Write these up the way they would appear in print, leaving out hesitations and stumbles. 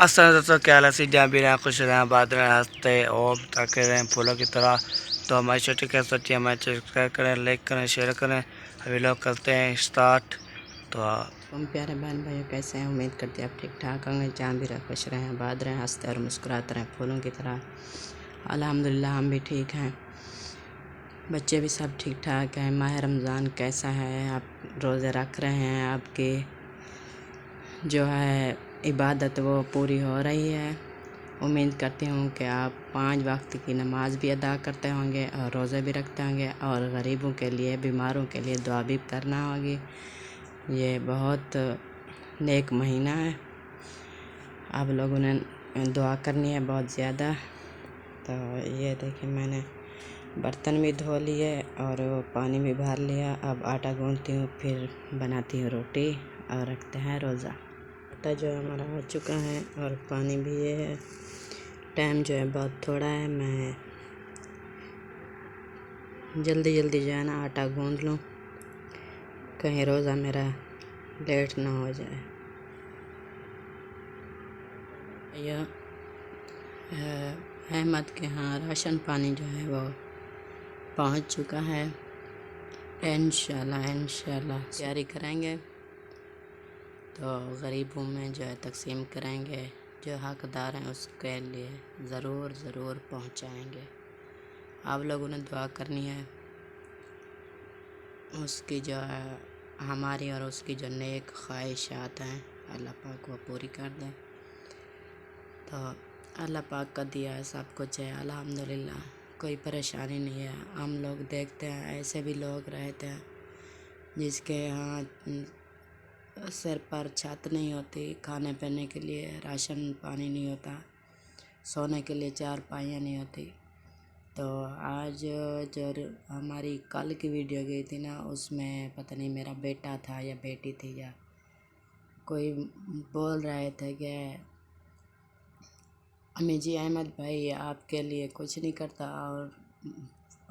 दोस्तों क्या हाल है जहाँ भी रहें खुश रहें बात रहें हंसते और ताकि रहें फूलों की तरह। तो हमारी छोटी क्या सोचिए हमारे सब्सक्राइब करें लाइक करें शेयर करें। अभी लोग करते हैं स्टार्ट। तो तुम प्यारे बहन भाइयों कैसे हैं? उम्मीद करते हैं आप ठीक ठाक होंगे। जहाँ भी रहे खुश रहें बात रहें हंसते और मुस्कुराते रहें फूलों की तरह। अल्हम्दुलिल्लाह हम भी ठीक हैं, बच्चे भी सब ठीक ठाक हैं। माह रमज़ान कैसा है? आप रोज़े रख रहे हैं? आपकी जो है इबादत वो पूरी हो रही है। उम्मीद करती हूँ कि आप 5 वक्त की नमाज़ भी अदा करते होंगे और रोज़े भी रखते होंगे और गरीबों के लिए बीमारों के लिए दुआ भी करना होगी। ये बहुत नेक महीना है, आप लोगों ने दुआ करनी है बहुत ज़्यादा। तो ये देखिए मैंने बर्तन भी धो लिए और पानी भी भर लिया। अब आटा गूंथती हूँ फिर बनाती हूँ रोटी और रखते हैं रोज़ा। आटा जो है हमारा हो चुका है और पानी भी ये है। टाइम जो है बहुत थोड़ा है, मैं जल्दी जल्दी जो है ना आटा गूंथ लूँ, कहीं रोज़ा मेरा लेट ना हो जाए। यह अहमद के यहाँ राशन पानी जो है वो पहुँच चुका है। इंशाल्लाह तैयारी करेंगे तो गरीबों में जो है तकसीम करेंगे। जो हकदार हैं उसके लिए ज़रूर पहुँचाएंगे। आप लोगों ने दुआ करनी है, उसकी जो है हमारी और उसकी जो नेक ख्वाहिशात हैं अल्लाह पाक वो पूरी कर दें। तो अल्लाह पाक का दिया है सब कुछ है अल्हम्दुलिल्लाह, कोई परेशानी नहीं है। हम लोग देखते हैं ऐसे भी लोग रहते हैं जिसके यहाँ सिर पर छत नहीं होती, खाने पीने के लिए राशन पानी नहीं होता, सोने के लिए चारपाइयाँ नहीं होती। तो आज जो हमारी कल की वीडियो गई थी ना, उसमें पता नहीं मेरा बेटा था या बेटी थी या कोई बोल रहे थे कि अम्मी जी अहमद भाई आपके लिए कुछ नहीं करता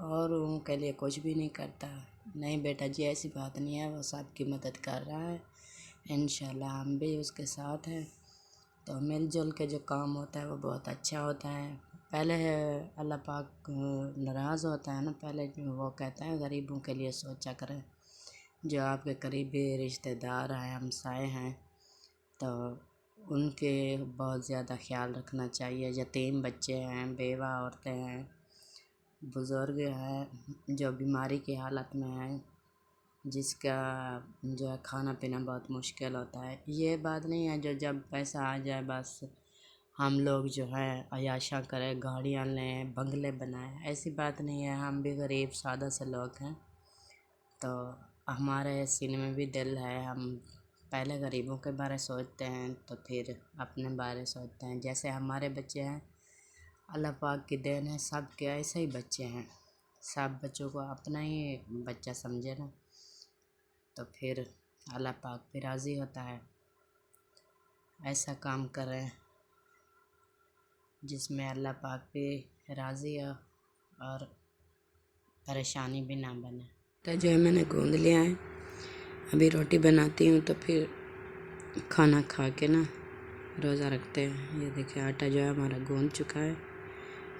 और उनके लिए कुछ भी नहीं करता। नहीं बेटा जी ऐसी बात नहीं है, वो सबकी मदद कर रहा है, इंशाल्लाह हम भी उसके साथ हैं। तो मिलजुल के जो काम होता है वो बहुत अच्छा होता है। पहले अल्लाह पाक नाराज़ होता है ना, पहले वो कहता है गरीबों के लिए सोचा करें, जो आपके करीबी रिश्तेदार हैं हमसाए हैं तो उनके बहुत ज़्यादा ख्याल रखना चाहिए। यतीम बच्चे हैं, बेवा औरतें हैं, बुज़ुर्ग हैं जो बीमारी की हालत में हैं, जिसका जो है खाना पीना बहुत मुश्किल होता है। ये बात नहीं है जो जब पैसा आ जाए बस हम लोग जो है अयाशा करें, गाड़ियाँ लें, बंगले बनाएं, ऐसी बात नहीं है। हम भी गरीब सादा से लोग हैं, तो हमारे सीने में भी दिल है। हम पहले गरीबों के बारे सोचते हैं तो फिर अपने बारे सोचते हैं। जैसे हमारे बच्चे हैं अल्लाह पाक की देन है, सब के ऐसे ही बच्चे हैं, सब बच्चों को अपना ही बच्चा समझे ना, तो फिर अल्लाह पाक भी राज़ी होता है। ऐसा काम करें जिसमें अल्लाह पाक भी राज़ी हो और परेशानी भी ना बने। तो जो है मैंने गूँध लिया है, अभी रोटी बनाती हूँ तो फिर खाना खा के ना रोज़ा रखते हैं। ये देखिए आटा जो है हमारा गूँध चुका है,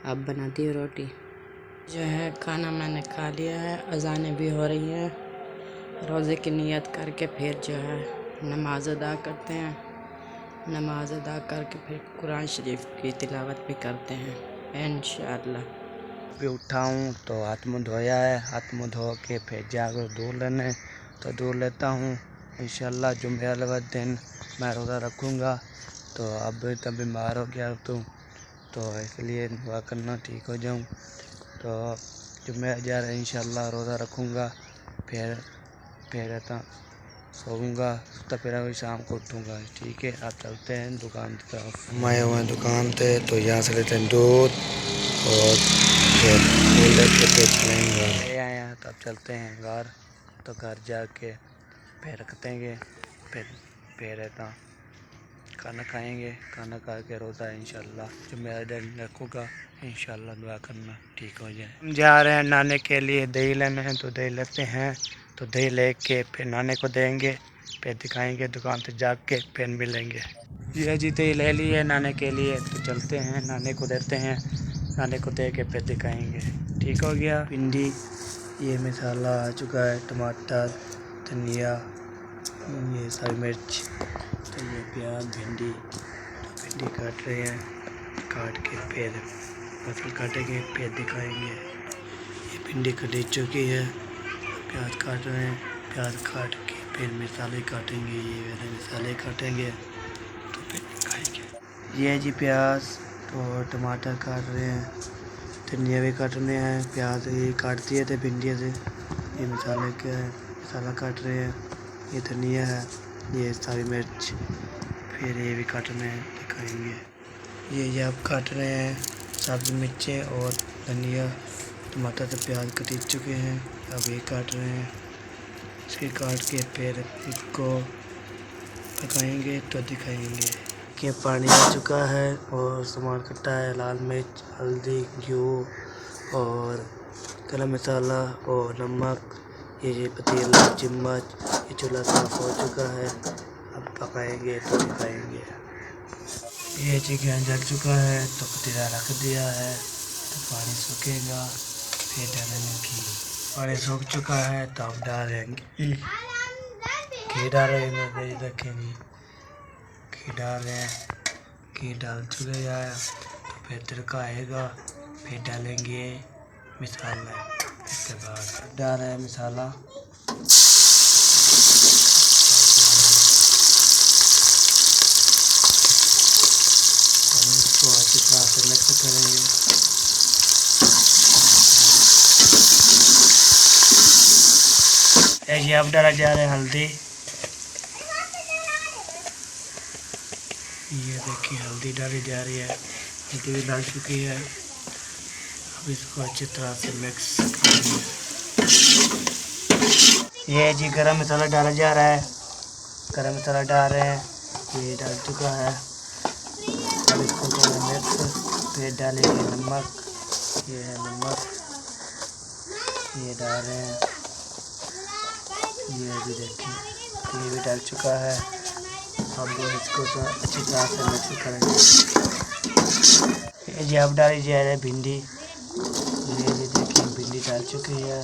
अब बनाती हूँ रोटी। जो है खाना मैंने खा लिया है, अज़ानें भी हो रही है। रोज़े की नियत करके फिर जो है नमाज अदा करते हैं। नमाज अदा करके फिर कुरान शरीफ की तिलावत भी करते हैं इंशाअल्लाह। अभी उठा हूँ तो हाथ मुँह धोया है, हाथ मुँह धो के फिर जाकर दूध लेने तो दूध लेता हूँ। इंशाल्लाह जुम्मे वाले दिन मैं रोज़ा रखूँगा। तो अब तब बीमार हो गया तो इसलिए दुआ करना ठीक हो जाऊँ। तो जुम्मे जा रहे इंशाल्लाह रोज़ा रखूँगा, फिर रहता सोऊंगा तो फिर अभी शाम को उठूँगा। ठीक है, आप चलते हैं दुकान की तरफ। हम आए हुए हैं दुकान पे, तो यहाँ से लेते हैं दूध और फिर दूध लेके फिर चलेंगे घर। ले आए हैं तो अब चलते हैं घर, तो घर जाके फिर रखते हैं, फिर रहता खाना खाएंगे। खाना खा के रोज़ा इंशाल्लाह जो मेरा दिन रखूँगा इंशाल्लाह दुआ करना ठीक हो जाए। हम जा रहे हैं नाने के लिए दही लेने हैं, तो दही लेते हैं। तो दही लेके फिर नाने को देंगे, फिर दिखाएंगे दुकान पे जाके फिर मिलेंगे। ये जीते ले लिए नाने के लिए, तो चलते हैं नाने को देते हैं, नाने को दे के फिर दिखाएंगे। ठीक हो गया। भिंडी, ये मसाला आ चुका है, टमाटर, धनिया, ये सारी मिर्च, तो ये प्याज, भिंडी, तो भिंडी काट रहे हैं, काट के फिर फसल काटेंगे फिर दिखाएंगे। ये भिंडी कटी चुकी है, प्याज काट रहे हैं, प्याज काट के फिर मसाले काटेंगे, ये वाले मसाले काटेंगे तो फिर दिखाएंगे। ये जी प्याज और टमाटर काट रहे हैं, धनिया भी काटने हैं, प्याज ये काट दिए थे भिंडी से, ये मसाले का है, मसाला काट रहे हैं, ये धनिया है, ये सारी मिर्च, फिर ये भी काटने हैं, दिखाएंगे। ये आप काट रहे हैं सब्ज़ मिर्चें और धनिया, टमाटर से प्याज कट चुके हैं, अब ये काट रहे हैं, इसके काट के फिर इसको पकाएंगे तो दिखाएंगे। कि पानी आ चुका है और सामान कटा है, लाल मिर्च, हल्दी, घी और गरम मसाला और नमक, ये पतीला, चम्मच, ये चूल्हा साफ हो चुका है, अब पकाएंगे तो दिखाएंगे। ये चिकन जल चुका है तो पतीला रख दिया है, तो पानी सूखेगा फिर डालेंगे घी। पानी सूख चुका है तो अब डालेंगे घी, डालेंगे देखेंगे घी डाल रहे हैं, घी डाल चुके हैं तो फिर तड़का आएगा, फिर डालेंगे मसाला, इसके बाद डाल रहे हैं मसाला, हम इसको अच्छी तरह से मिक्स करेंगे। ये अब डाला जा रहा है हल्दी, ये देखिए हल्दी डाली जा रही है, हल्दी भी डाल चुकी है, अब इसको अच्छी तरह से मिक्स करेंगे। ये जी गरम मसाला डाला जा रहा है, गरम मसाला डाल रहे हैं, ये डाल चुका है, अब इसको करेंगे मिक्स, फिर डालेंगे नमक, ये है नमक, ये डाल रहे हैं, ये भी देखिए ये भी डाल चुका है, अब इसको तो अच्छी तरह से मिक्स करेंगे। ये जी अब डाली जा रही है भिंडी, ये भी देखिए भिंडी डाल चुकी है,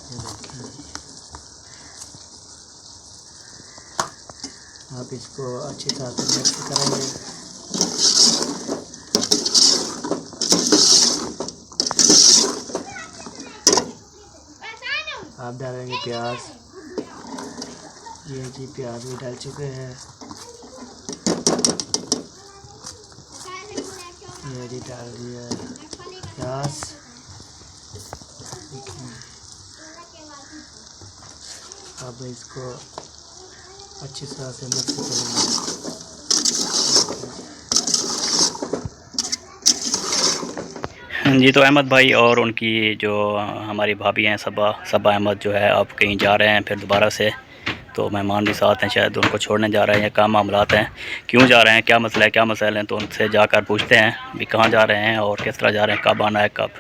ये देखिए अब इसको अच्छी तरह से मिक्स करेंगे। आप डालेंगे प्याज, ये जी प्याज भी डाल चुके हैं, ये जी डाल दिया प्याज, अब इसको अच्छी तरह से मिक्स करेंगे। जी तो अहमद भाई और उनकी जो हमारी भाभी हैं सबा अहमद जो है अब कहीं जा रहे हैं फिर दोबारा से, तो मेहमान भी साथ हैं, शायद उनको छोड़ने जा रहे हैं या काम मामलात हैं, क्यों जा रहे हैं, क्या मसला है, क्या मसाइल हैं, तो उनसे जाकर पूछते हैं भी कहाँ जा रहे हैं और किस तरह जा रहे हैं, कब आना है, कब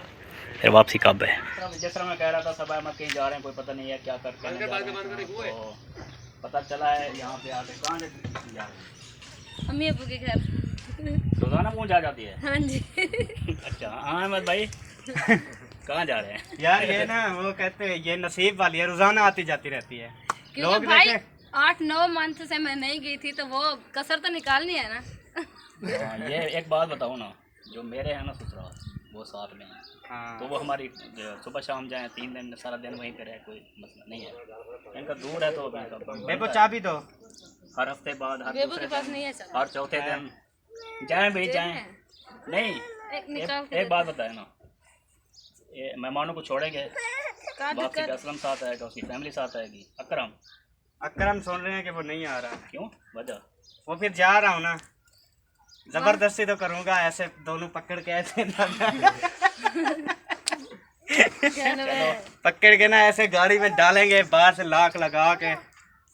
फिर वापसी कब है। जिस तरह मैं कह रहा था सबा अहमद कहीं जा रहे हैं, कोई पता नहीं है क्या करके तो पता चला है यहाँ पे आके कहाँ जा रहे हैं, अम्मी अबू के घर। रोजाना पहुँच आ जाती है। हाँ जी। अच्छा हाँ अहमद भाई कहाँ जा रहे हैं यार ये ना वो कहते हैं ये नसीब वाली है, रोजाना आती जाती रहती है। क्योंकि भाई 8-9 मंथ से मैं नहीं गई थी तो वो कसर तो निकालनी है ना। हाँ, ये एक बात बताओ ना, जो मेरे हैं ना ससुराल वो साथ में है, हाँ। तो वो हमारी सुबह शाम जाए 3 दिन सारा दिन वहीं पे रहे, कोई मसला नहीं है, इनका दूर है तो देखो चाबी दो, हर हफ्ते बाद हर बेबू के दूसरे पास दिन, नहीं है सब। हर चौथे दिन जाएं भाई जाएं। नहीं एक बात बताए ना, ये मेहमानों को छोड़ेंगे, वापसी पे असलम साथ आएगा, उसकी फैमिली साथ आएगी, अकरम सुन रहे हैं कि वो नहीं आ रहा, क्यों वजह, वो फिर जा रहा हूँ ना, जबरदस्ती तो करूँगा, ऐसे दोनों पकड़ के ऐसे पकड़ के ना ऐसे गाड़ी में डालेंगे, बाहर से लाख लगा के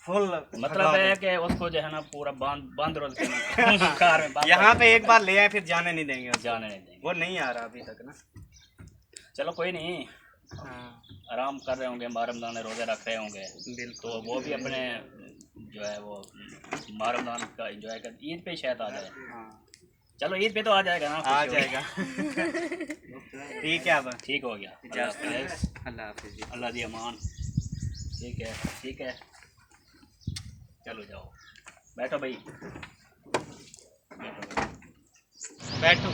फुल, मतलब है कि उसको जो है ना पूरा बांध रोल के कार में यहाँ पे एक बार ले आए फिर जाने नहीं देंगे, जाने नहीं देंगे, वो नहीं आ रहा अभी तक ना। चलो कोई नहीं, आराम कर रहे होंगे, माह रमज़ान रोज़े रख रहे होंगे, बिल्कुल। तो वो भी अपने जो है वो माह रमज़ान का इंजॉय कर, ईद पे शायद आ जाए। चलो ईद पे तो आ जाएगा ना, आ खुशी होगी। जाएगा। ठीक है अब ठीक हो गया। अल्लाह हाफिज़। अल्लाह दी अमान। ठीक है, ठीक है, चलो जाओ, बैठो भाई, बैठो, बैठो,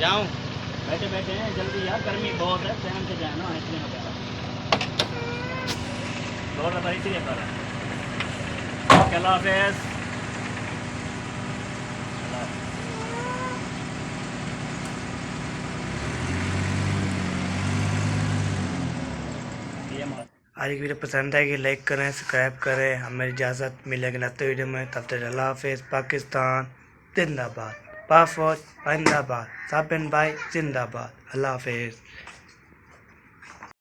जाऊँ? बैठे बैठे हैं, जल्दी यार, गर्मी बहुत है, टाइम से जाए ना, इसलिए मैं कह रहा हूँ। दौड़ रहा था इसीलिए कर रहा हूँ। ओके, अल्लाह हाफिज़। आज की वीडियो पसंद आएगी लाइक करें, सब्सक्राइब करें। हमें इजाज़त मिलेगी नेक्स्ट वीडियो में, तब तक अल्लाह हाफिज़। पाकिस्तान जिंदाबाद, पाक फौज जिंदाबाद, साबिन भाई जिंदाबाद। अल्लाह हाफिज़।